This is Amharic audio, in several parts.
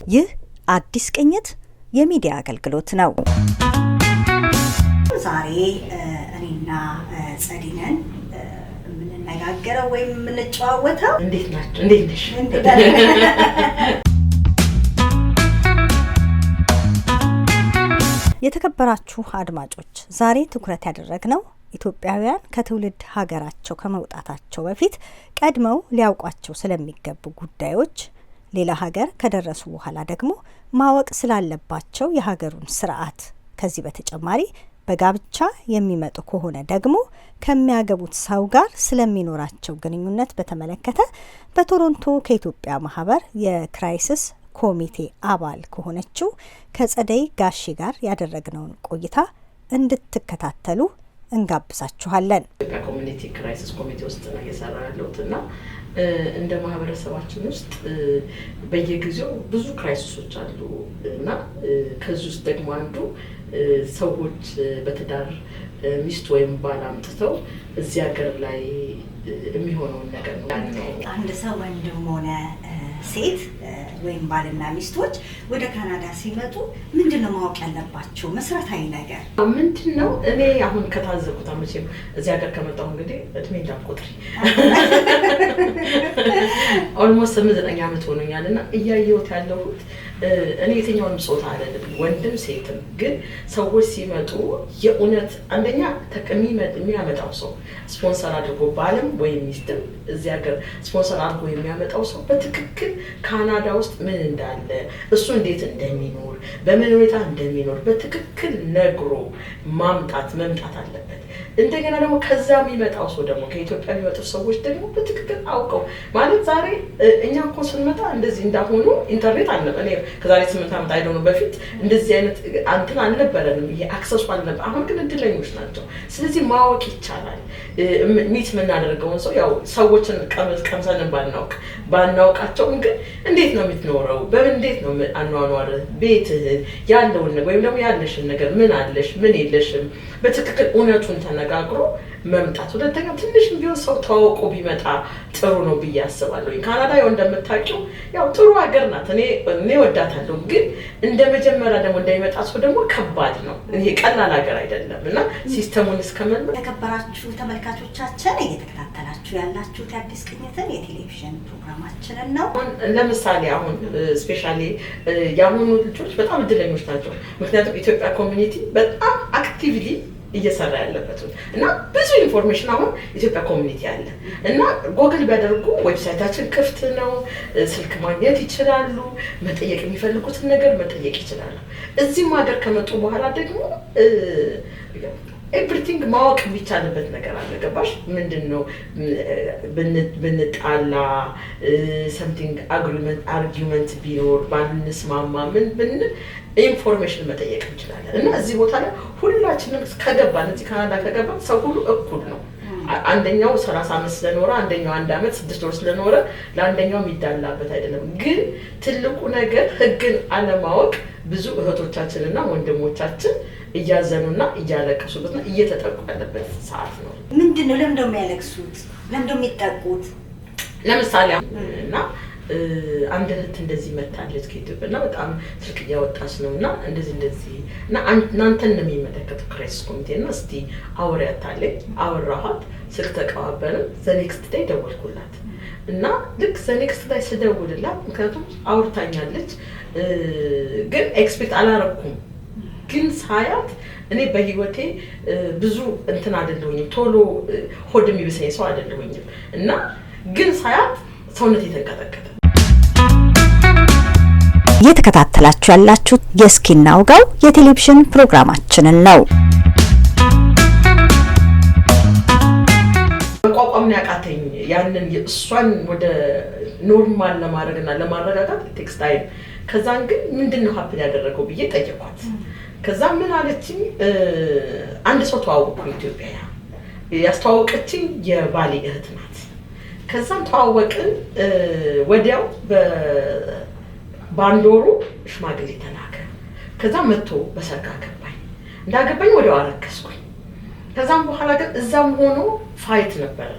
ይህ አዲስ ቅኝት የሚዲያ አገልግሎት ነው። ዛሬ እኔና ጸዲነን የምንነጋገረው ወይም የምንጨዋወተው እንዴት ናችሁ? እንዴት ነሽ? የተከበራችሁ አድማጮች፣ ዛሬ ትኩረት ያደረግነው ኢትዮጵያውያን ከትውልድ ሀገራቸው ከመውጣታቸው በፊት ቀድመው ሊያውቋቸው ስለሚገቡ ጉዳዮች፣ ሌላ ሀገር ከደረሱ በኋላ ደግሞ ማወቅ ስላለባቸው የሀገሩን ስርዓት፣ ከዚህ በተጨማሪ በጋብቻ የሚመጡ ከሆነ ደግሞ ከሚያገቡት ሰው ጋር ስለሚኖራቸው ግንኙነት በተመለከተ በቶሮንቶ ከኢትዮጵያ ማህበር የክራይሲስ ኮሚቴ አባል ከሆነችው ከጸደይ ጋሼ ጋር ያደረግነውን ቆይታ እንድትከታተሉ እንጋብዛችኋለን። ኢትዮጵያ ኮሚኒቲ ክራይሲስ ኮሚቴ ውስጥ ነው እየሰራ ያለሁትና እንደ ማህበረሰባችን ውስጥ በየጊዜው ብዙ ክራይሲሶች አሉ እና ከዚህ ውስጥ ደግሞ አንዱ ሰዎች በትዳር ሚስት ወይም ባል አምጥተው እዚህ ሀገር ላይ የሚሆነውን ነገር ነው። አንድ ሰው ወንድም ሆነ ሴት ወይም ባልና ሚስቶች ወደ ካናዳ ሲመጡ ምንድነው ማወቅ ያለባቸው መሰረታዊ ነገር? ምንድነው? እኔ አሁን ከታዘብኩት አመቼም እዚህ ሀገር ከመጣሁ እንግዲህ እድሜ እንዳትቆጥሪ ኦልሞስት 9 ዓመት ሆኖኛልና እያየሁት ያለሁት እኔ የትኛውንም ጾታ አይደለም ወንድም ሴትም፣ ግን ሰዎች ሲመጡ የእውነት አንደኛ የሚያመጣው ሰው ስፖንሰር አድርጎ ባልም ወይም ሚስትም እዚህ ሀገር ስፖንሰር አድርጎ የሚያመጣው ሰው በትክክል ካናዳ ውስጥ ምን እንዳለ እሱ እንዴት እንደሚኖር በምን ሁኔታ እንደሚኖር በትክክል ነግሮ መምጣት አለበት። እንደገና ደግሞ ከዛ የሚመጣው ሰው ደግሞ ከኢትዮጵያ የሚመጡ ሰዎች ደግሞ በትክክል አውቀው ማለት ዛሬ እኛ እኮ ስንመጣ እንደዚህ እንዳሆኑ ኢንተርኔት አልነበረ። እኔ ከዛሬ 8 ዓመት አይደው ነው በፊት እንደዚህ አይነት አንተን አልነበረንም፣ ይሄ አክሰሱ አልነበረ። አሁን ግን እድለኞች ናቸው። ስለዚህ ማወቅ ይቻላል። ሚት የምናደርገውን ሰው ያው ሰዎችን ቀምሰን ባናውቃቸውም ግን እንዴት ነው የምትኖረው፣ በምን እንዴት ነው አኗኗር ቤትህ ያለውን ነገር ወይም ደግሞ ያለሽን ነገር ምን አለሽ ምን የለሽም በትክክል እውነቱን ተነጋግሮ መምጣት። ሁለተኛ ትንሽ ቢሆን ሰው ተዋውቆ ቢመጣ ጥሩ ነው ብዬ አስባለሁ። ካናዳ ያው እንደምታውቂው ያው ጥሩ ሀገር ናት። እኔ ወዳታለሁ። ግን እንደ መጀመሪያ ደግሞ እንዳይመጣ ሰው ደግሞ ከባድ ነው። ይሄ ቀላል ሀገር አይደለም እና ሲስተሙን እስከመልመድ። የተከበራችሁ ተመልካቾቻችን እየተከታተላችሁ ያላችሁት የአዲስ ቅኝትን የቴሌቪዥን ፕሮግራማችንን ነው። ለምሳሌ አሁን ስፔሻሊ የአሁኑ ልጆች በጣም እድለኞች ናቸው። ምክንያቱም ኢትዮጵያ ኮሚኒቲ በጣም አክቲቭሊ እየሰራ ያለበት እና ብዙ ኢንፎርሜሽን አሁን ኢትዮጵያ ኮሚኒቲ አለ እና ጎግል ቢያደርጉ ዌብሳይታችን ክፍት ነው። ስልክ ማግኘት ይችላሉ። መጠየቅ የሚፈልጉትን ነገር መጠየቅ ይችላሉ። እዚህም ሀገር ከመጡ በኋላ ደግሞ ኤቭሪቲንግ ማወቅ የሚቻልበት ነገር አለ። ገባሽ? ምንድነው ብንጣላ ሰምቲንግ አርጊመንት ቢኖር ባንስማማ ምን ኢንፎርሜሽን መጠየቅ እንችላለን እና እዚህ ቦታ ላይ ሁላችንም ከገባን እዚህ ካናዳ ከገባን ሰው ሁሉ እኩል ነው። አንደኛው 30 ዓመት ስለኖረ አንደኛው 1 ዓመት 6 ወር ስለኖረ ለአንደኛው የሚዳላበት አይደለም። ግን ትልቁ ነገር ህግን አለማወቅ ብዙ እህቶቻችንና ወንድሞቻችን እያዘኑና እያለቀሱበትና እየተጠቁ ያለበት ሰዓት ነው። ምንድነው? ለምንድነው የሚያለቅሱት? ለምንድነው የሚጠቁት? ለምሳሌ እና አንድ እህት እንደዚህ መጣለች ከኢትዮጵያ እና በጣም ስልክ እያወጣች ነው እና እንደዚህ እና እናንተን ነው የሚመለከተው ክራይሲስ ኮሚቴ እና እስቲ አውሪያት አለኝ። አወራኋት፣ ስልክ ተቀባበልን። ዘኔክስት ዴይ ደወልኩላት እና ልክ ዘኔክስት ዴይ ስደውልላት ምክንያቱም አውርታኛለች ግን ኤክስፔክት አላረኩም። ግን ሳያት እኔ በህይወቴ ብዙ እንትን አይደለሁኝም፣ ቶሎ ሆድ የሚብሰኝ ሰው አይደለሁኝም እና ግን ሳያት ሰውነቴ ተንቀጠቀጠ። እየተከታተላችሁ ያላችሁት የእስኪ እናውጋው የቴሌቪዥን ፕሮግራማችንን ነው። መቋቋም ያቃተኝ ያንን እሷን ወደ ኖርማል ለማድረግና ለማረጋጋት ቴክስት ታይም። ከዛን ግን ምንድነው ሀፕን ያደረገው ብዬ ጠየኳት። ከዛ ምን አለችኝ? አንድ ሰው ተዋወቅኩ ኢትዮጵያ። ያስተዋወቀችኝ የባሌ እህት ናት። ከዛም ተዋወቅን። ወዲያው በአንድ ወሩ ሽማግሌ ተላከ። ከዛ መጥቶ በሰርግ አገባኝ። እንዳገባኝ ወዲያው አረከስኩኝ። ከዛም በኋላ ግን እዛም ሆኖ ፋይት ነበር፣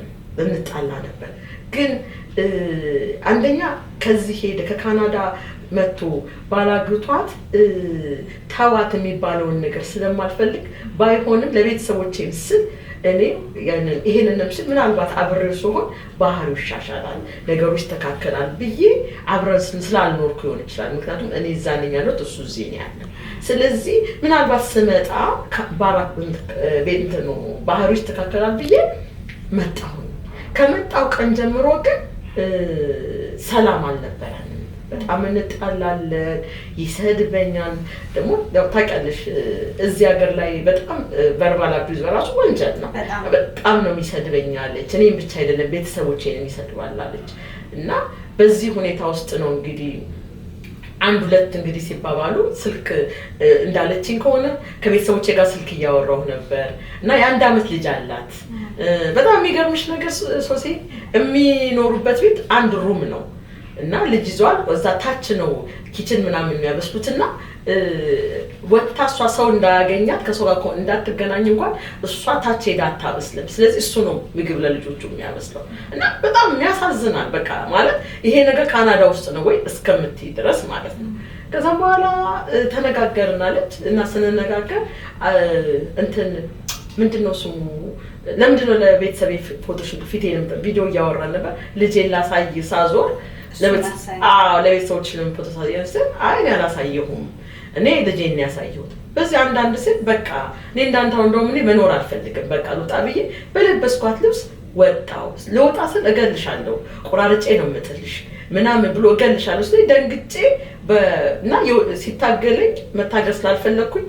እንጣላ ነበር። ግን አንደኛ ከዚህ ሄደ ከካናዳ መጥቶ ባላግቷት ታዋት የሚባለውን ነገር ስለማልፈልግ ባይሆንም ለቤተሰቦቼም ስል እኔ ይሄንን ምስል ምናልባት አብሬው ሲሆን ባህሪው ይሻሻላል ነገሮች ይስተካከላል ብዬ አብረን ስላልኖርኩ ይሆን ይችላል። ምክንያቱም እኔ እዛ ነኝ ያለሁት እሱ እዚህ ነው ያለው። ስለዚህ ምናልባት ስመጣ ባራክ ቤት ነው ባህሪው ይስተካከላል ብዬ መጣሁ። ከመጣው ቀን ጀምሮ ግን ሰላም አልነበረንም። በጣም እንጣላለን፣ ይሰድበኛል። ደግሞ ታውቂያለሽ እዚህ ሀገር ላይ በጣም ቨርባል አቢዩዝ በራሱ ወንጀል ነው። በጣም ነው የሚሰድበኛለች። እኔም ብቻ አይደለም ቤተሰቦቼንም ይሰድባላለች። እና በዚህ ሁኔታ ውስጥ ነው እንግዲህ አንድ ሁለት እንግዲህ ሲባባሉ ስልክ እንዳለችኝ ከሆነ ከቤተሰቦቼ ጋር ስልክ እያወራሁ ነበር እና የአንድ አመት ልጅ አላት። በጣም የሚገርምሽ ነገር ሶሴ የሚኖሩበት ቤት አንድ ሩም ነው እና ልጅ ይዟል። እዛ ታች ነው ኪችን ምናምን የሚያበስሉትና ወጥታ እሷ ሰው እንዳያገኛት ከሰው ጋር እንዳትገናኝ እንኳን እሷ ታች ሄዳ አታበስልም። ስለዚህ እሱ ነው ምግብ ለልጆቹ የሚያበስለው እና በጣም ያሳዝናል። በቃ ማለት ይሄ ነገር ካናዳ ውስጥ ነው ወይ እስከምትይ ድረስ ማለት ነው። ከዛም በኋላ ተነጋገርናለች እና ስንነጋገር እንትን ምንድነው ስሙ ለምንድነው ለቤተሰብ ፎቶሾፕ ፊቴን ቪዲዮ እያወራን ነበር ልጄን ላሳይ ሳዞር ለቤተሰቦች ፎቶ ሳይያንስ አይ አላሳየሁም እኔ ልጄን ያሳየሁት በዚህ አንዳንድ ሲል በቃ እኔ እንዳንተው እንደውም እኔ መኖር አልፈልግም በቃ ልውጣ ብዬ በለበስኳት ልብስ ወጣው። ልወጣ ስል እገልሻለሁ ቆራርጬ ነው የምጥልሽ ምናምን ብሎ እገልሻለሁ ስለዚህ ደንግጬ እና ሲታገለኝ መታገስ ስላልፈለኩኝ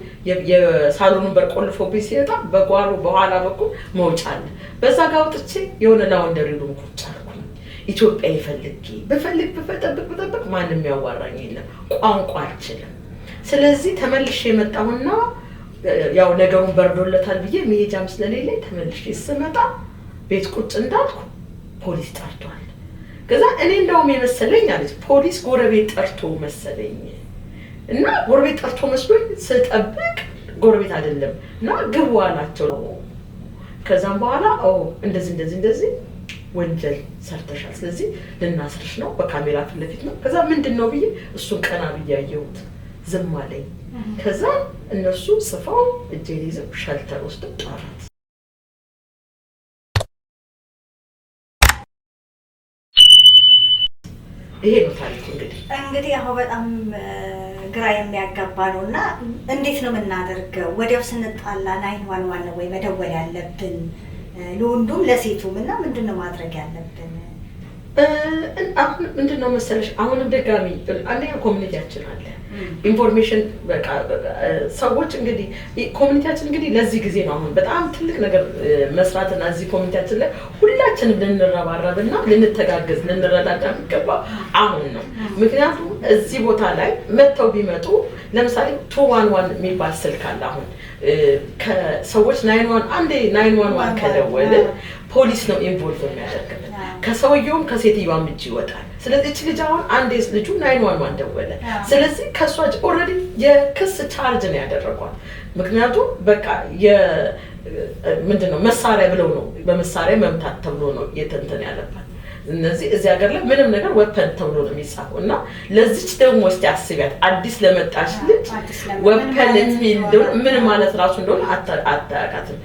የሳሎኑን በር ቆልፎብኝ ሲወጣ በጓሮ በኋላ በኩል መውጫ አለ። በዛ ጋር ወጥቼ የሆነ ላውንደሪ ሩም ቁጭ አልኩኝ። ኢትዮጵያ ይፈልጊ በፈልግ በጠብቅ ማንም ያዋራኝ የለም ቋንቋ አልችልም። ስለዚህ ተመልሼ መጣሁና ያው ነገሩን በርዶለታል ብዬ መሄጃም ስለሌለኝ ተመልሼ ስመጣ ቤት ቁጭ እንዳልኩ ፖሊስ ጠርቷል። ከዛ እኔ እንደውም የመሰለኝ አለች ፖሊስ ጎረቤት ጠርቶ መሰለኝ እና ጎረቤት ጠርቶ መስሎኝ ስጠብቅ ጎረቤት አይደለም እና ግቡ አላቸው። ከዛም በኋላ እንደዚህ ወንጀል ሰርተሻል ስለዚህ ልናስርሽ ነው በካሜራ ፊት ለፊት ነው። ከዛ ምንድነው ብዬ እሱን ቀና ብዬ አየሁት ዝም አለኝ። ከዛ እነሱ ጽፈው እጄን ይዘው ሸልተር ውስጥ ጣራት። ይሄ ነው ታሪኩ። እንግዲህ አሁን በጣም ግራ የሚያጋባ ነውና እንዴት ነው የምናደርገው? ወዲያው ስንጣላ 911 ነው ወይ መደወል ያለብን? ለወንዱም ለሴቱም እና ምንድነው ማድረግ ያለብን? አሁን ምንድነው መሰለሽ አሁንም ደጋሚ አንደኛ ኮሚኒቲያችን አለ ኢንፎርሜሽን በቃ ሰዎች እንግዲህ ኮሚኒቲያችን እንግዲህ ለዚህ ጊዜ ነው አሁን በጣም ትልቅ ነገር መስራትና እዚህ ኮሚኒቲያችን ላይ ሁላችንም ልንረባረብና ልንተጋገዝ ልንረዳዳ የሚገባ አሁን ነው። ምክንያቱም እዚህ ቦታ ላይ መተው ቢመጡ ለምሳሌ 211 የሚባል ስልክ አለ። አሁን ከሰዎች 911 ከደወለ ፖሊስ ነው ኢንቮልቭ የሚያደርግልን ከሰውየውም ከሴትዮዋም እጅ ይወጣል። ስለዚህ እቺ ልጅ አሁን አንዴ ልጁ 911 ደወለ። ስለዚህ ከሷ ኦሬዲ የክስ ቻርጅ ነው ያደረጓል። ምክንያቱም በቃ ምንድነው መሳሪያ ብለው ነው በመሳሪያ መምታት ተብሎ ነው የተንተን ያለባት። እነዚህ እዚህ ሀገር ላይ ምንም ነገር ወፐን ተብሎ ነው የሚጻፈው እና ለዚች ደግሞ እስቲ አስቢያት አዲስ ለመጣች ልጅ ወፐን የሚል ምን ማለት ራሱ እንደሆነ አታውቃትም።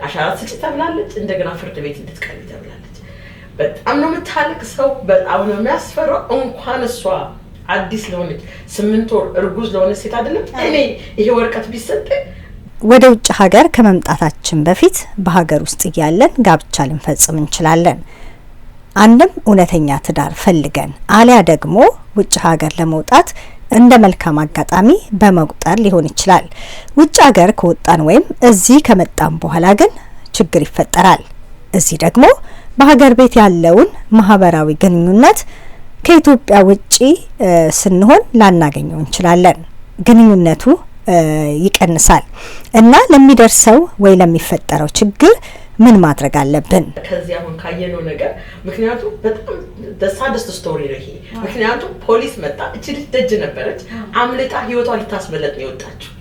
አሻራ ስጪ ተብላለች፣ እንደገና ፍርድ ቤት እንድትቀርቢ ተብላለች። በጣም ነው የምታለቅሰው፣ በጣም ነው የሚያስፈራው። እንኳን እሷ አዲስ ለሆነች 8 ወር እርጉዝ ለሆነች ሴት አይደለም እኔ ይሄ ወረቀት ቢሰጠኝ ወደ ውጭ ሀገር ከመምጣታችን በፊት በሀገር ውስጥ እያለን ጋብቻ ልንፈጽም እንችላለን። አንድም እውነተኛ ትዳር ፈልገን አሊያ ደግሞ ውጭ ሀገር ለመውጣት እንደ መልካም አጋጣሚ በመቁጠር ሊሆን ይችላል። ውጭ ሀገር ከወጣን ወይም እዚህ ከመጣን በኋላ ግን ችግር ይፈጠራል። እዚህ ደግሞ በሀገር ቤት ያለውን ማህበራዊ ግንኙነት ከኢትዮጵያ ውጪ ስንሆን ላናገኘው እንችላለን። ግንኙነቱ ይቀንሳል እና ለሚደርሰው ወይ ለሚፈጠረው ችግር ምን ማድረግ አለብን? ከዚህ አሁን ካየነው ነገር ምክንያቱም በጣም ደሳደስት ስቶሪ ነው ይሄ። ምክንያቱም ፖሊስ መጣ፣ እቺ ልጅ ደጅ ነበረች፣ አምልጣ ህይወቷን ልታስመለጥ ነው የወጣችው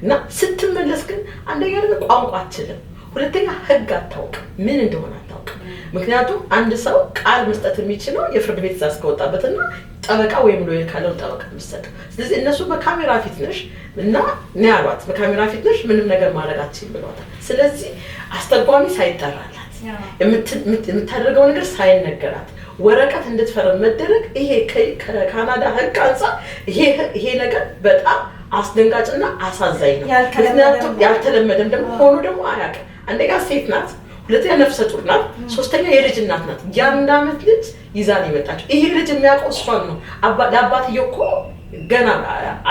እና ስትመለስ ግን አንደኛ ነገር ቋንቋ አትችልም፣ ሁለተኛ ህግ አታውቅም፣ ምን እንደሆነ አታውቅም። አታውቅም። ምክንያቱም አንድ ሰው ቃል መስጠት የሚችለው የፍርድ ቤት ትዕዛዝ ከወጣበትና ጠበቃ ወይም ሎየር ካለው ጠበቃ የሚሰጠው። ስለዚህ እነሱ በካሜራ ፊት ነሽ እና ነው ያሏት፣ በካሜራ ፊት ነሽ ምንም ነገር ማድረግ አትችልም ብለዋታል። ስለዚህ አስተርጓሚ ሳይጠራላት የምታደርገው ነገር ሳይነገራት ወረቀት እንድትፈርም መደረግ ይሄ ከካናዳ ሕግ አንፃር ይሄ ነገር በጣም አስደንጋጭና አሳዛኝ ነው። ምክንያቱም ያልተለመደም ደግሞ ሆኖ ደግሞ አያውቅም። አንደኛ ሴት ናት፣ ሁለተኛ ነፍሰ ጡር ናት፣ ሶስተኛ የልጅ እናት ናት። የ1 ዓመት ልጅ ይዛን የመጣችው ይሄ ልጅ የሚያውቀው እሷን ነው። ለአባትየው እኮ ገና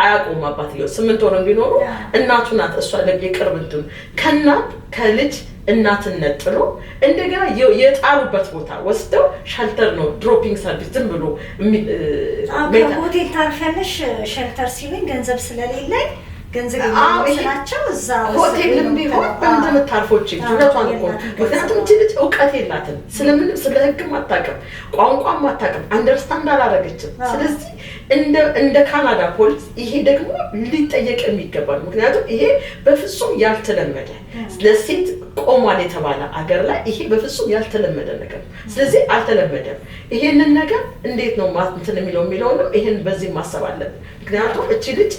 አያውቁም። አባትየው 8 ወር ቢኖሩ እናቱ ናት እሷ የቅርብ እንትን ከእናት ከልጅ እናትነት ጥሎ እንደገና የጣሉበት ቦታ ወስደው ሸልተር ነው ድሮፒንግ ሰርቪስ ዝም ብሎ ሆቴል ታርፈንሽ ሸልተር ሲሉኝ ገንዘብ ስለሌለኝ ገንዘብ ስላቸው እዛ ሆቴልም ቢሆን በምንድን የምታርፎች ሁለቷን እኮ ምክንያቱም እቺ ልጅ እውቀት የላትም፣ ስለምንም ስለ ህግም አታውቅም፣ ቋንቋም አታውቅም፣ አንደርስታንድ አላደረገችም። ስለዚህ እንደ ካናዳ ፖሊስ ይሄ ደግሞ ሊጠየቅ የሚገባ ነው። ምክንያቱም ይሄ በፍጹም ያልተለመደ ለሴት ቆሟል የተባለ አገር ላይ ይሄ በፍጹም ያልተለመደ ነገር ነው። ስለዚህ አልተለመደም። ይሄንን ነገር እንዴት ነው እንትን የሚለውንም ይሄን በዚህ ማሰብ አለብን። ምክንያቱም እቺ ልጅ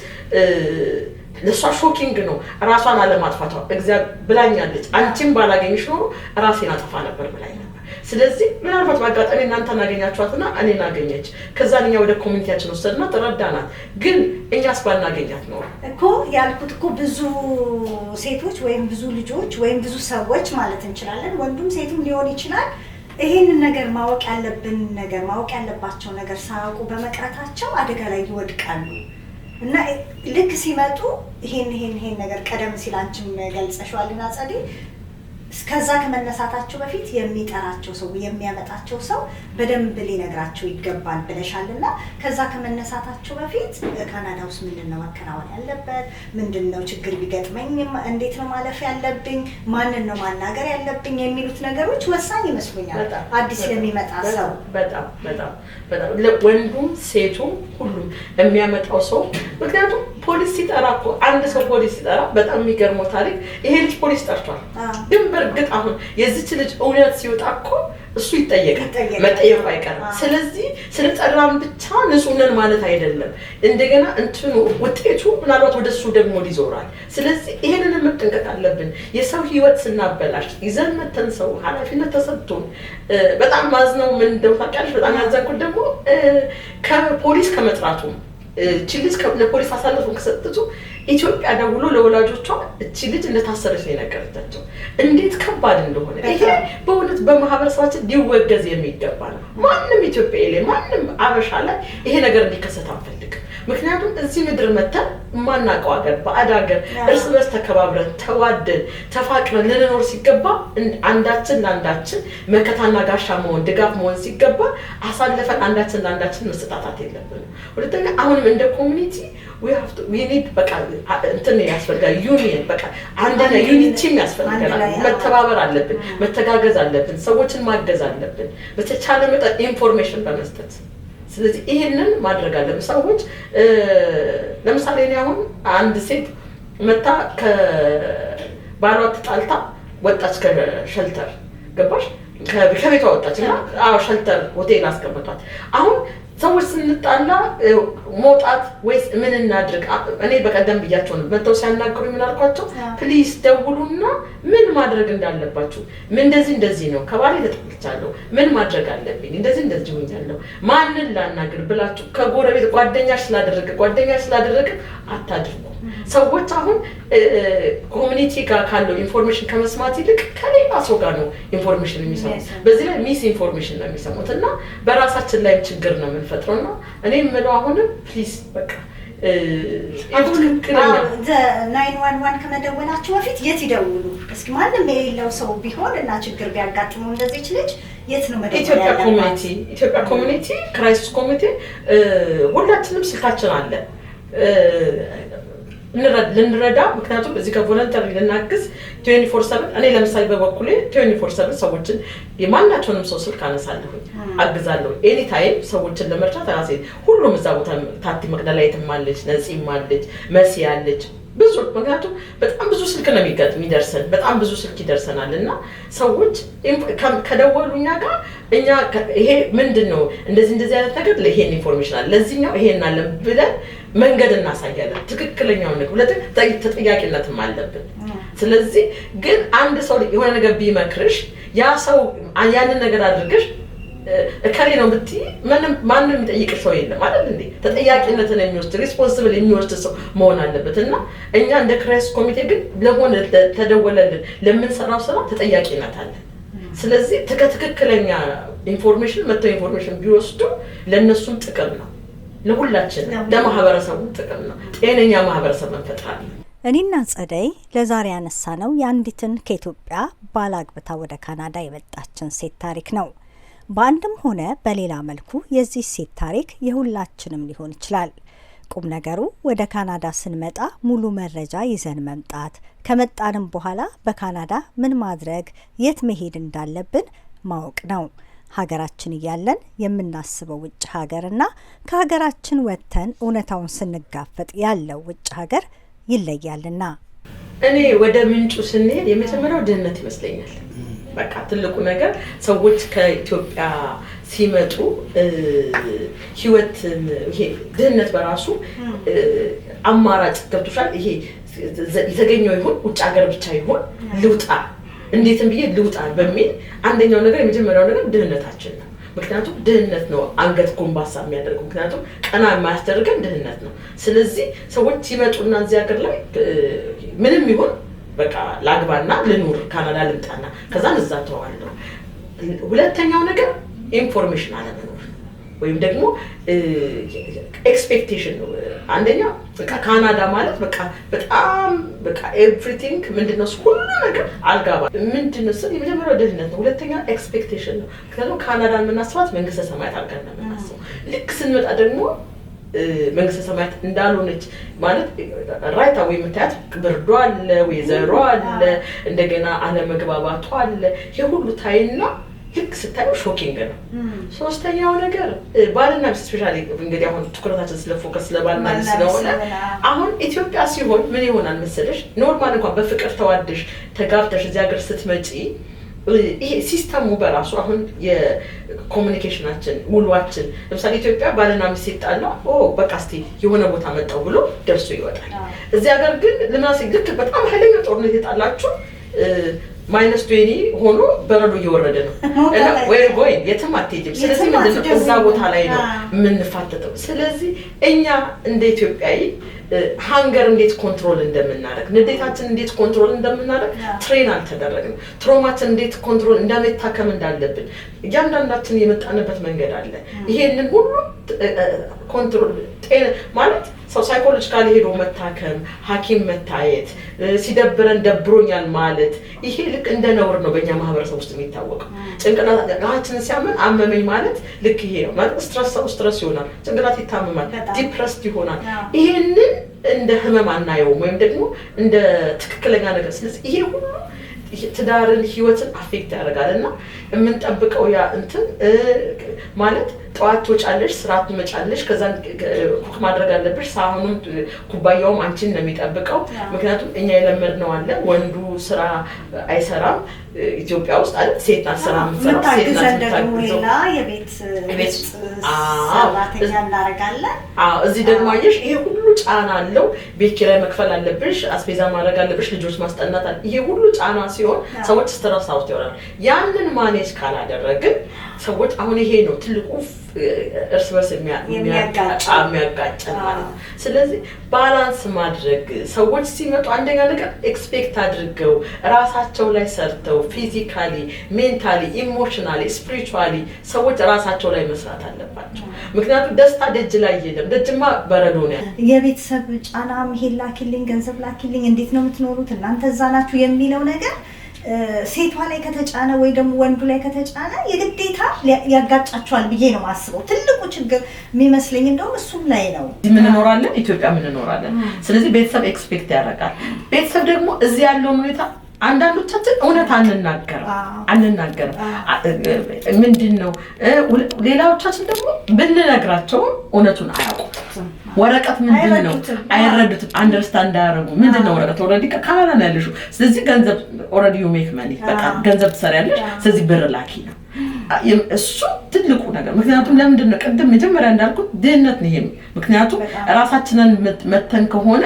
ለሷ ሾኪንግ ነው ራሷን አለማጥፋቷ። እግዚአብሔር ብላኛለች፣ አንቺም ባላገኝሽ ኖሮ ራሴን አጠፋ ነበር ብላኝ ነበር። ስለዚህ ምናልባት በአጋጣሚ እናንተን አገኛችኋትና እኔን አገኘች፣ ከዛን እኛ ወደ ኮሚኒቲያችን ወሰድናት ረዳናት። ግን እኛስ ባናገኛት ነው እኮ ያልኩት እኮ ብዙ ሴቶች ወይም ብዙ ልጆች ወይም ብዙ ሰዎች ማለት እንችላለን፣ ወንዱም ሴቱም ሊሆን ይችላል። ይሄንን ነገር ማወቅ ያለባቸው ነገር ሳያውቁ በመቅረታቸው አደጋ ላይ ይወድቃሉ። እና ልክ ሲመጡ ይሄን ነገር ቀደም ሲል አንቺም ገልጸሽዋልና ጸዴ እስከዛ ከመነሳታቸው በፊት የሚጠራቸው ሰው የሚያመጣቸው ሰው በደንብ ሊነግራቸው ይገባል ብለሻልና ከዛ ከመነሳታቸው በፊት ካናዳ ውስጥ ምንድነው መከናወን ያለበት፣ ምንድነው ችግር ቢገጥመኝ እንዴት ነው ማለፍ ያለብኝ፣ ማንን ነው ማናገር ያለብኝ የሚሉት ነገሮች ወሳኝ ይመስሉኛል አዲስ ለሚመጣ ሰው። በጣም ወንዱም ሴቱም ሁሉም የሚያመጣው ሰው። ምክንያቱም ፖሊስ ሲጠራ እኮ አንድ ሰው ፖሊስ ሲጠራ በጣም የሚገርመው ታሪክ ይሄ ልጅ ፖሊስ ጠርቷል፣ ግን በእርግጥ አሁን የዚች ልጅ እውነት ሲወጣ እኮ እሱ ይጠየቃል፣ መጠየቁ አይቀርም። ስለዚህ ስለጠራም ብቻ ንጹህ ነን ማለት አይደለም። እንደገና እንትኑ ውጤቱ ምናልባት ወደሱ ደግሞ ሊዞራል። ስለዚህ ይሄንን መጠንቀቅ አለብን። የሰው ህይወት ስናበላሽ ይዘን መተን ሰው ኃላፊነት ተሰጥቶን በጣም ማዝነው ምን እንደው ታውቂያለሽ፣ በጣም ያዘንኩት ደግሞ ከፖሊስ ከመጥራቱ እቺ ልጅ ለፖሊስ አሳልፎ ከሰጠቱ ኢትዮጵያ ደውሎ ለወላጆቿ እቺ ልጅ እንደታሰረች ነው የነገረቻቸው። እንዴት ከባድ እንደሆነ ይሄ በእውነት በማህበረሰባችን ሊወገዝ የሚገባ ነው። ማንም ኢትዮጵያ ላይ ማንም አበሻ ላይ ይሄ ነገር እንዲከሰት አንፈልግም። ምክንያቱም እዚህ ምድር መተን ማናውቀው ሀገር ባዕድ ሀገር እርስ በርስ ተከባብረን ተዋደን ተፋቅረን ልንኖር ሲገባ አንዳችን ለአንዳችን መከታና ጋሻ መሆን ድጋፍ መሆን ሲገባ አሳልፈን አንዳችን ለአንዳችን መሰጣጣት የለብንም። ሁለተኛ አሁንም እንደ ኮሚኒቲ we need በቃ እንትን ያስፈልጋል፣ ዩኒየን በቃ አንደኛ ዩኒቲም ያስፈልጋል። መተባበር አለብን፣ መተጋገዝ አለብን፣ ሰዎችን ማገዝ አለብን በተቻለ መጠን ኢንፎርሜሽን በመስጠት። ስለዚህ ይሄንን ማድረግ አለብን። ሰዎች ለምሳሌ እኔ አሁን አንድ ሴት መታ ከባሏ ተጣልታ ወጣች ከሸልተር ገባሽ ከቤቷ ወጣች እና ሸልተር ሆቴል አስቀምጧት። አሁን ሰዎች ስንጣላ መውጣት ወይስ ምን እናድርግ? እኔ በቀደም ብያቸው ነው መተው ሲያናገሩ ምን አልኳቸው? ፕሊዝ ደውሉና ምን ማድረግ እንዳለባችሁ፣ ምን እንደዚህ ነው ከባሌ ተጣልቻለሁ፣ ምን ማድረግ አለብኝ፣ እንደዚህ ሆኛለሁ፣ ማንን ላናግር ብላችሁ ከጎረቤት ጓደኛሽ ስላደረገ አታድርጉ። ሰዎች አሁን ኮሚኒቲ ጋር ካለው ኢንፎርሜሽን ከመስማት ይልቅ ከሌላ ሰው ጋር ነው ኢንፎርሜሽን የሚሰሙት። በዚህ ላይ ሚስ ኢንፎርሜሽን ነው የሚሰሙት እና በራሳችን ላይ ችግር ነው የምንፈጥረው። እና እኔ የምለው አሁንም ፕሊዝ በቃ ትክክለኛ 911 ከመደወላችሁ በፊት የት ይደውሉ? እስኪ ማንም የሌለው ሰው ቢሆን እና ችግር ቢያጋጥመው እንደዚህች ልጅ የት ነው መደወል ያለባት? ኢትዮጵያ ኮሚኒቲ ክራይሲስ ኮሚቴ ሁላችንም ስልካችን አለ ልንረዳ። ምክንያቱም እዚህ ጋር ቮለንተሪ ልናግዝ 24/7 እኔ ለምሳሌ በበኩሌ 24/7 ሰዎችን የማናቸውንም ሰው ስልክ አነሳለሁኝ፣ አግዛለሁ። ኤኒ ታይም ሰዎችን ለመርዳት ራሴ ሁሉም እዛ ቦታ ታቲ መቅደላዊትም አለች፣ ነፂም አለች፣ መሲ አለች፣ ብዙ ምክንያቱም በጣም ብዙ ስልክ ነው የሚደርሰን በጣም ብዙ ስልክ ይደርሰናል እና ሰዎች ከደወሉኛ ጋር እኛ ይሄ ምንድነው እንደዚህ አይነት ነገር ለይሄን ኢንፎርሜሽን አለ ለዚህኛው ይሄን አለ ብለን መንገድ እናሳያለን ትክክለኛው ነገር ሁለተኛ ተጠያቂነትም አለብን ስለዚህ ግን አንድ ሰው የሆነ ነገር ቢመክርሽ ያ ሰው ያንን ነገር አድርገሽ እከሌ ነው ብትይ ማንንም የሚጠይቅሽ ሰው የለም አይደል እንዴ ተጠያቂነትን የሚወስድ ሪስፖንሲብል የሚወስድ ሰው መሆን አለበት እና እኛ እንደ ክራይስ ኮሚቴ ግን ለሆነ ተደወለልን ለምንሰራው ስራ ተጠያቂነት አለ ስለዚህ ትክክለኛ ኢንፎርሜሽን ኢንፎርሜሽን ቢወስዱ ለነሱም ጥቅም ነው ለሁላችን ለማህበረሰቡ ጥቅም ነው ጤነኛ ማህበረሰብ እንፈጥራለን እኔና ጸደይ ለዛሬ ያነሳነው የአንዲትን ከኢትዮጵያ ባላግብታ ወደ ካናዳ የመጣችን ሴት ታሪክ ነው በአንድም ሆነ በሌላ መልኩ የዚህ ሴት ታሪክ የሁላችንም ሊሆን ይችላል ቁም ነገሩ ወደ ካናዳ ስንመጣ ሙሉ መረጃ ይዘን መምጣት ከመጣንም በኋላ በካናዳ ምን ማድረግ የት መሄድ እንዳለብን ማወቅ ነው ሀገራችን እያለን የምናስበው ውጭ ሀገርና ከሀገራችን ወጥተን እውነታውን ስንጋፈጥ ያለው ውጭ ሀገር ይለያልና እኔ ወደ ምንጩ ስንሄድ የመጀመሪያው ድህነት ይመስለኛል በቃ ትልቁ ነገር ሰዎች ከኢትዮጵያ ሲመጡ ህይወት ይሄ ድህነት በራሱ አማራጭ ገብቶሻል ይሄ የተገኘው ይሁን ውጭ ሀገር ብቻ ይሁን ልውጣ እንዴትም ብዬ ልውጣ በሚል አንደኛው ነገር የመጀመሪያው ነገር ድህነታችን ነው ምክንያቱም ድህነት ነው አንገት ጎንባሳ የሚያደርገው ምክንያቱም ቀና የማያስደርገን ድህነት ነው ስለዚህ ሰዎች ሲመጡና እዚህ ሀገር ላይ ምንም ይሁን በቃ ላግባና ልኑር ካናዳ ልምጣና ከዛን እዛ ተዋለሁ ሁለተኛው ነገር ኢንፎርሜሽን አለመኖር ወይም ደግሞ ኤክስፔክቴሽን ነው አንደኛ በቃ ካናዳ ማለት በቃ በጣም በቃ ኤቭሪቲንግ ምንድነው ሁሉ ነገር አልጋባ ምንድነው የመጀመሪያው ድህነት ነው ሁለተኛ ኤክስፔክቴሽን ነው ከዛ ካናዳን የምናስባት መንግስተ ሰማያት አድርገን ነው የምናስበው ልክ ስንመጣ ደግሞ መንግስተ ሰማያት እንዳልሆነች ማለት ራይት አዌይ የምታያት ብርዷ አለ ወይዘሮ አለ እንደገና አለመግባባቷ አለ የሁሉ ታይና ልክ ስታዩ ሾኪንግ ነው ሶስተኛው ነገር ባልና ስፔሻሊ እንግዲህ አሁን ትኩረታችን ስለፎከስ ለባልና ስለሆነ አሁን ኢትዮጵያ ሲሆን ምን ይሆናል መሰለሽ ኖርማል እንኳን በፍቅር ተዋደሽ ተጋብተሽ እዚህ ሀገር ስትመጪ ይሄ ሲስተሙ በራሱ አሁን የኮሙኒኬሽናችን ውሏችን ለምሳሌ ኢትዮጵያ ባልና ሚስት ሲጣላ በቃ እስቲ የሆነ ቦታ መጣው ብሎ ደርሶ ይወጣል እዚህ ሀገር ግን ለማስ ልክ በጣም ኃይለኛ ጦርነት የጣላችሁ -20 ሆኖ በረዶ እየወረደ ነው እና ወይ ጎይ የትም አትሄጂም ስለዚህ ምንድነው እዛ ቦታ ላይ ነው የምንፋተተው ስለዚህ እኛ እንደ ኢትዮጵያዊ ሃንገር እንዴት ኮንትሮል እንደምናደርግ ንዴታችን እንዴት ኮንትሮል እንደምናደርግ ትሬን አልተደረግንም ትሮማችን እንዴት ኮንትሮል እንደመታከም እንዳለብን እያንዳንዳችን የመጣንበት መንገድ አለ ይሄንን ሁሉ ኮንትሮል ማለት ሰው ሳይኮሎጂካሊ ሄዶ መታከም ሐኪም መታየት ሲደብረን ደብሮኛል ማለት ይሄ ልክ እንደ ነውር ነው በእኛ ማህበረሰብ ውስጥ የሚታወቀው ጭንቅላታችንን ሲያመን አመመኝ ማለት ልክ ይሄ ነው ማለት ስትረስ ይሆናል ጭንቅላት ይታመማል ዲፕረስድ ይሆናል ይሄንን እንደ ህመም አናየውም ወይም ደግሞ እንደ ትክክለኛ ነገር ስለዚህ ይሄ ሁሉ ትዳርን ህይወትን አፌክት ያደርጋልና የምንጠብቀው ያ እንትን ማለት ጠዋት ወጫለሽ ስራት መጫለሽ ከዛ ኩክ ማድረግ አለብሽ ሳህኑን ኩባያውም አንቺን ነው የሚጠብቀው ምክንያቱም እኛ የለመድነው አለ ወንዱ ስራ አይሰራም ኢትዮጵያ ውስጥ አይደል ሴት ናት ስራ የምትሰራው ሴት ናት ደግሞ ሌላ የቤት ሰራተኛ እናደርጋለን እዚህ ደግሞ አየሽ ይሄ ሁሉ ጫና አለው ቤት ኪራይ መክፈል አለብሽ አስቤዛ ማድረግ አለብሽ ልጆች ማስጠናት አለ ይሄ ሁሉ ጫና ሲሆን ሰዎች ስትረስ አውጥ ይወራል ያንን ማኔጅ ካላደረግን ሰዎች አሁን ይሄ ነው ትልቁ እርስ በርስ የሚያጋጭን ማለት ነው ስለዚህ ባላንስ ማድረግ ሰዎች ሲመጡ አንደኛ ነገር ኤክስፔክት አድርገው ራሳቸው ላይ ሰርተው ፊዚካሊ ሜንታሊ ኢሞሽናሊ ስፒሪቹዋሊ ሰዎች ራሳቸው ላይ መስራት አለባቸው ምክንያቱም ደስታ ደጅ ላይ የለም ደጅማ በረዶ ነው የቤተሰብ ጫና መሄድ ላኪልኝ ገንዘብ ላኪልኝ እንዴት ነው የምትኖሩት እናንተ እዛ ናችሁ የሚለው ነገር ሴቷ ላይ ከተጫነ ወይ ደግሞ ወንዱ ላይ ከተጫነ የግዴታ ያጋጫቸዋል ብዬ ነው ማስበው ትልቁ ችግር የሚመስለኝ እንደውም እሱም ላይ ነው ምን እንኖራለን ኢትዮጵያ ምን እንኖራለን ስለዚህ ቤተሰብ ኤክስፔክት ያደርጋል ቤተሰብ ደግሞ እዚህ ያለው ሁኔታ አንዳንዶቻችን እውነት አንናገርም ምንድነው ሌላዎቻችን ደግሞ ብንነግራቸው እውነቱን አያውቁም ወረቀት ምንድን ነው አይረዱትም፣ አንደርስታንድ አያደርጉ ምንድን ነው ወረቀት ኦልሬዲ ካናዳ ነው ያለሽው። ስለዚህ ገንዘብ ኦልሬዲ ዩ ሜክ መኒ በቃ ገንዘብ ትሰሪያለሽ። ስለዚህ ብር ላኪ ነው እሱ ትልቁ ነገር። ምክንያቱም ለምንድን ነው ቅድም መጀመሪያ እንዳልኩት ድህነት ነው ይሄም። ምክንያቱም ራሳችንን መተን ከሆነ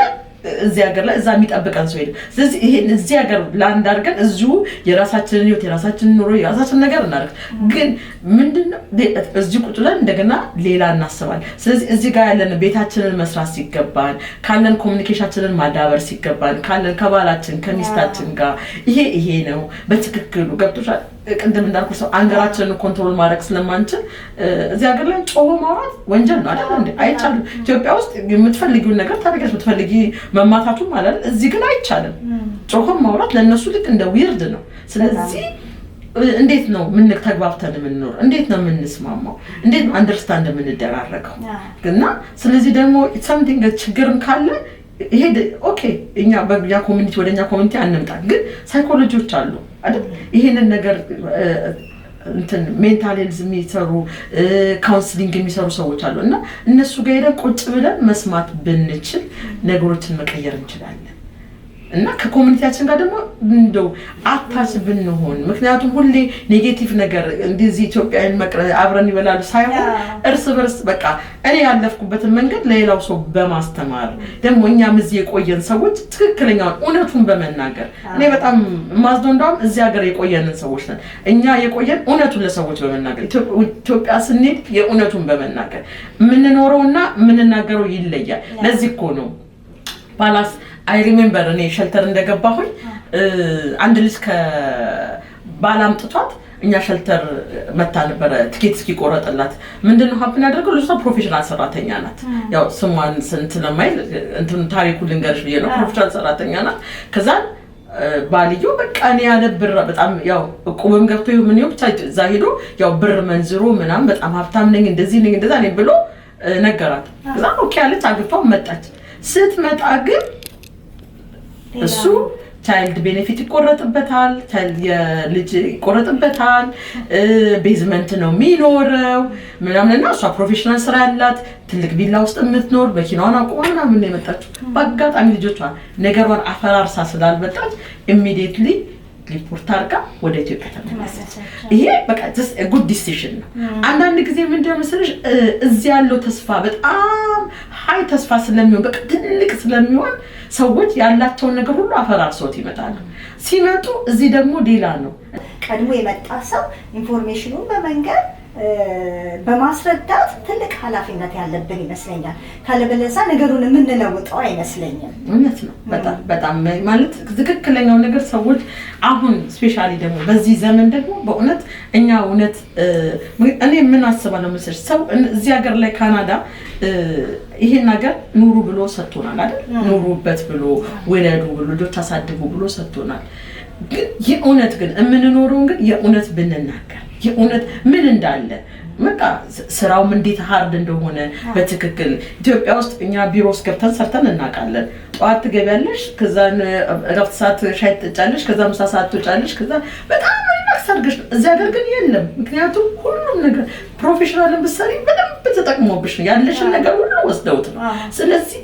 እዚህ ሀገር ላይ እዛ የሚጠብቀን ሰው የለም። ስለዚህ ይሄን እዚህ ሀገር ላንድ አድርገን እዚሁ የራሳችንን ህይወት የራሳችንን ኑሮ የራሳችንን ነገር እናደርግ። ግን ምንድነው እዚህ ቁጭ ብለን እንደገና ሌላ እናስባለን። ስለዚህ እዚህ ጋር ያለን ቤታችንን መስራት ሲገባን፣ ካለን ኮሚኒኬሽናችንን ማዳበር ሲገባን፣ ካለን ከባላችን ከሚስታችን ጋር ይሄ ነው በትክክሉ ገብቶሻል። ቅድም እንዳልኩ ሰው አንገራችንን ኮንትሮል ማድረግ ስለማንችል እዚህ ሀገር ላይ ጮሆ ማውራት ወንጀል ነው አይደል እንዴ? አይቻልም። ኢትዮጵያ ውስጥ የምትፈልጊውን ነገር ታደርገሽ የምትፈልጊ መማታቱ ማለት እዚህ ግን አይቻልም። ጮሆ ማውራት ለነሱ ልክ እንደ ዊርድ ነው። ስለዚህ እንዴት ነው ምን ተግባብተን የምንኖር? እንዴት ነው የምንስማማው? እንዴት ነው አንደርስታንድ የምንደራረገው? እና ስለዚህ ደግሞ something ችግርም ካለ ይሄ ኦኬ እኛ በያ ኮሚኒቲ ወደኛ ኮሚኒቲ አንምጣ፣ ግን ሳይኮሎጂዎች አሉ አይደል ይሄንን ነገር እንትን ሜንታል ሄልዝ የሚሰሩ ካውንስሊንግ የሚሰሩ ሰዎች አሉ። እና እነሱ ጋር ሄደን ቁጭ ብለን መስማት ብንችል ነገሮችን መቀየር እንችላለን። እና ከኮሚኒቲያችን ጋር ደግሞ እንደው አታች ብንሆን፣ ምክንያቱም ሁሌ ኔጌቲቭ ነገር እንደዚህ ኢትዮጵያውያን አብረን ይበላሉ ሳይሆን እርስ በርስ በቃ እኔ ያለፍኩበትን መንገድ ለሌላው ሰው በማስተማር ደግሞ እኛም እዚህ የቆየን ሰዎች ትክክለኛውን እውነቱን በመናገር እኔ በጣም ማዝዶ እንደውም እዚህ ሀገር የቆየንን ሰዎች ነን እኛ የቆየን እውነቱን ለሰዎች በመናገር ኢትዮጵያ ስንሄድ የእውነቱን በመናገር የምንኖረውና የምንናገረው ይለያል። ለዚህ እኮ ነው ባላስ አይ ሪሜምበር እኔ ሸልተር እንደገባሁኝ አንድ ልጅ ከባላምጥቷት እኛ ሸልተር መታ ነበር ትኬት እስኪቆረጥላት ምንድነው ሀፕን ያደርገው ልጅቷ ፕሮፌሽናል ሰራተኛ ናት። ያው ስሟን ስንት ለማይል እንትን ታሪኩን ልንገርሽ ብዬ ነው። ፕሮፌሽናል ሰራተኛ ናት። ከዛ ባልዮ በቃ እኔ ያለ ብር በጣም ያው ቁብም ገብቶ ምን ይሁን ብቻ እዛ ሄዶ ያው ብር መንዝሮ ምናምን በጣም ሀብታም ነኝ እንደዚህ ነኝ እንደዛ ነኝ ብሎ ነገራት። ከዛ ኦኬ አለች አግብታው መጣች። ስትመጣ ግን እሱ ቻይልድ ቤኔፊት ይቆረጥበታል፣ የልጅ ይቆረጥበታል፣ ቤዝመንት ነው የሚኖረው ምናምንና እሷ ፕሮፌሽናል ስራ ያላት ትልቅ ቪላ ውስጥ የምትኖር መኪናዋን አቁማ ምናምን ነው የመጣችው። በአጋጣሚ ልጆቿ ነገሯን አፈራርሳ ስላልመጣች ኢሚዲየትሊ ሪፖርት አድርጋ ወደ ኢትዮጵያ ተመለሰች። ይሄ በቃ just a good decision ነው። አንዳንድ ጊዜ ምንድነው መሰለሽ እዚህ ያለው ተስፋ በጣም ሃይ ተስፋ ስለሚሆን በቃ ትልቅ ስለሚሆን ሰዎች ያላቸውን ነገር ሁሉ አፈራርሰውት ይመጣሉ። ሲመጡ እዚህ ደግሞ ሌላ ነው። ቀድሞ የመጣ ሰው ኢንፎርሜሽኑን በመንገር በማስረዳት ትልቅ ኃላፊነት ያለብን ይመስለኛል። ካለበለዚያ ነገሩን የምንለውጠው አይመስለኝም። እውነት ነው። በጣም ማለት ትክክለኛው ነገር ሰዎች አሁን ስፔሻሊ ደግሞ በዚህ ዘመን ደግሞ በእውነት እኛ እውነት እኔ ምን አስባለሁ መሰለሽ ሰው እዚህ ሀገር ላይ ካናዳ ይሄን ነገር ኑሩ ብሎ ሰጥቶናል አይደል? ኑሩበት ብሎ ወለዱ ብሎ ልጆች አሳድጉ ብሎ ሰጥቶናል። ግን የእውነት ግን የምንኖረው ግን የእውነት ብንናገር የእውነት ምን እንዳለ በቃ ስራውም እንዴት ሃርድ እንደሆነ በትክክል ኢትዮጵያ ውስጥ እኛ ቢሮ ውስጥ ገብተን ሰርተን እናውቃለን። ጠዋት ትገቢያለሽ፣ ከዛ እረፍት ሰዓት ሻይ ትጠጫለሽ፣ ከዛ ምሳ ሰዓት ትወጫለሽ፣ ከዛ በጣም ሪላክስ አድርገሽ እዚህ ሀገር ግን የለም። ምክንያቱም ሁሉም ነገር ፕሮፌሽናልን ብትሰሪ በደንብ ተጠቅሞብሽ ነው ያለሽን ነገር ሁሉ ወስደውት ነው። ስለዚህ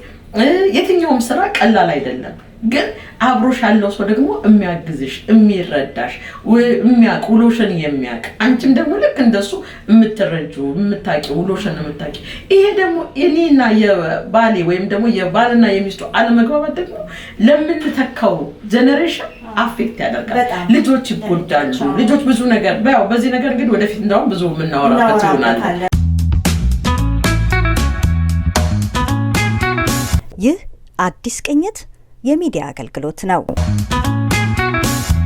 የትኛውም ስራ ቀላል አይደለም። ግን አብሮሽ ያለው ሰው ደግሞ የሚያግዝሽ የሚረዳሽ የሚያውቅ ውሎሽን የሚያውቅ አንቺም ደግሞ ልክ እንደሱ የምትረጁ የምታውቂ ውሎሽን የምታውቂ ይሄ ደግሞ እኔና የባሌ ወይም ደግሞ የባልና የሚስቱ አለመግባባት ደግሞ ለምንተካው ጀነሬሽን አፌክት ያደርጋል። ልጆች ይጎዳሉ። ልጆች ብዙ ነገር ያው በዚህ ነገር እንግዲህ ወደፊት እንደውም ብዙ የምናወራበት ይሆናል። ይህ አዲስ ቅኝት የሚዲያ አገልግሎት ነው።